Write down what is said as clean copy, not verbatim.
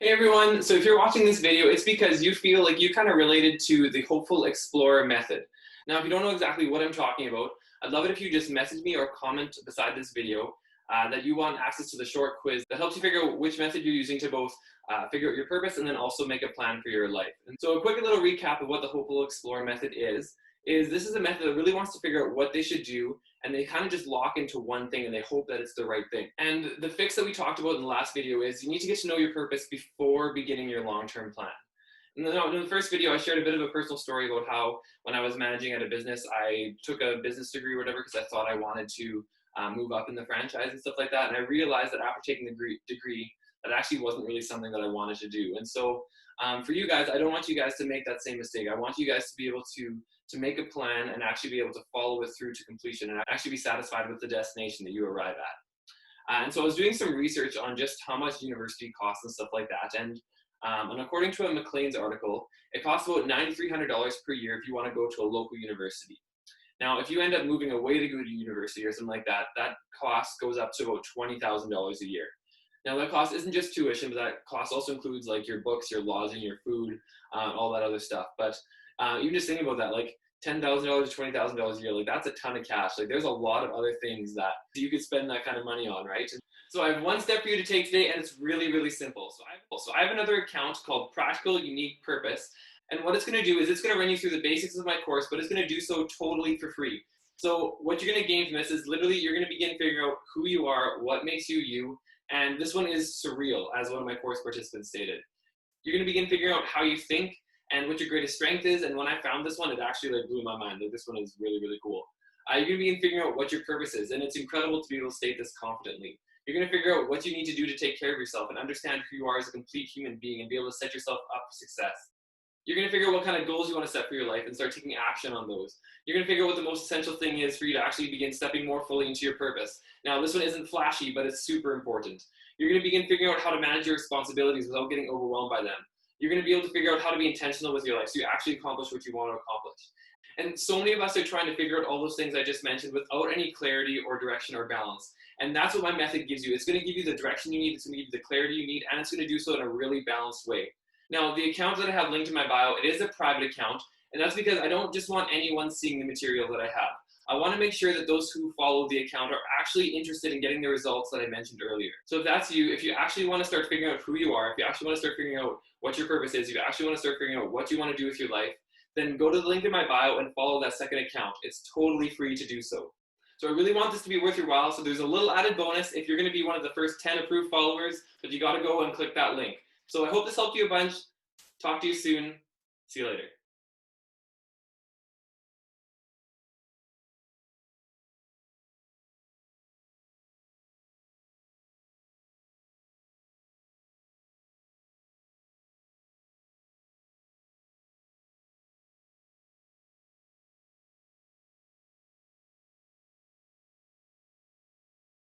Hey everyone, so if you're watching this video, it's because you feel like you kind of related to the Hopeful Explorer method. Now, if you don't know exactly what I'm talking about, I'd love it if you just message me or comment beside this video that you want access to the short quiz that helps you figure out which method you're using to both figure out your purpose and then also make a plan for your life. And so a quick little recap of what the Hopeful Explorer method is this is a method that really wants to figure out what they should do, and they kind of just lock into one thing and they hope that it's the right thing. And the fix that we talked about in the last video is you need to get to know your purpose before beginning your long-term plan. And then in the first video, I shared a bit of a personal story about how when I was managing at a business, I took a business degree or whatever because I thought I wanted to move up in the franchise and stuff like that. And I realized that after taking the degree, that actually wasn't really something that I wanted to do. And so for you guys, I don't want you guys to make that same mistake. I want you guys to be able to make a plan and actually be able to follow it through to completion and actually be satisfied with the destination that you arrive at. And so I was doing some research on just how much university costs and stuff like that. And according to a Maclean's article, it costs about $9,300 per year if you want to go to a local university. Now, if you end up moving away to go to university or something like that, that cost goes up to about $20,000 a year. Now, that cost isn't just tuition, but that cost also includes like your books, your lodging, your food, all that other stuff. But even just thinking about that, like $10,000 to $20,000 a year, like that's a ton of cash. Like there's a lot of other things that you could spend that kind of money on, right? So I have one step for you to take today, and it's really, really simple. So I have another account called Practical Unique Purpose. And what it's going to do is it's going to run you through the basics of my course, but it's going to do so totally for free. So what you're going to gain from this is literally you're going to begin figuring out who you are, what makes you you. And this one is surreal, as one of my course participants stated. You're going to begin figuring out how you think and what your greatest strength is. And when I found this one, it actually like blew my mind. Like this one is really, really cool. You're going to begin figuring out what your purpose is. And it's incredible to be able to state this confidently. You're going to figure out what you need to do to take care of yourself and understand who you are as a complete human being and be able to set yourself up for success. You're going to figure out what kind of goals you want to set for your life and start taking action on those. You're going to figure out what the most essential thing is for you to actually begin stepping more fully into your purpose. Now, this one isn't flashy, but it's super important. You're going to begin figuring out how to manage your responsibilities without getting overwhelmed by them. You're going to be able to figure out how to be intentional with your life so you actually accomplish what you want to accomplish. And so many of us are trying to figure out all those things I just mentioned without any clarity or direction or balance. And that's what my method gives you. It's going to give you the direction you need, it's going to give you the clarity you need, and it's going to do so in a really balanced way. Now, the account that I have linked in my bio, it is a private account, and that's because I don't just want anyone seeing the material that I have. I want to make sure that those who follow the account are actually interested in getting the results that I mentioned earlier. So if that's you, if you actually want to start figuring out who you are, if you actually want to start figuring out what your purpose is, if you actually want to start figuring out what you want to do with your life, then go to the link in my bio and follow that second account. It's totally free to do so. So I really want this to be worth your while, so there's a little added bonus if you're going to be one of the first 10 approved followers, but you got to go and click that link. So I hope this helped you a bunch. Talk to you soon. See you later.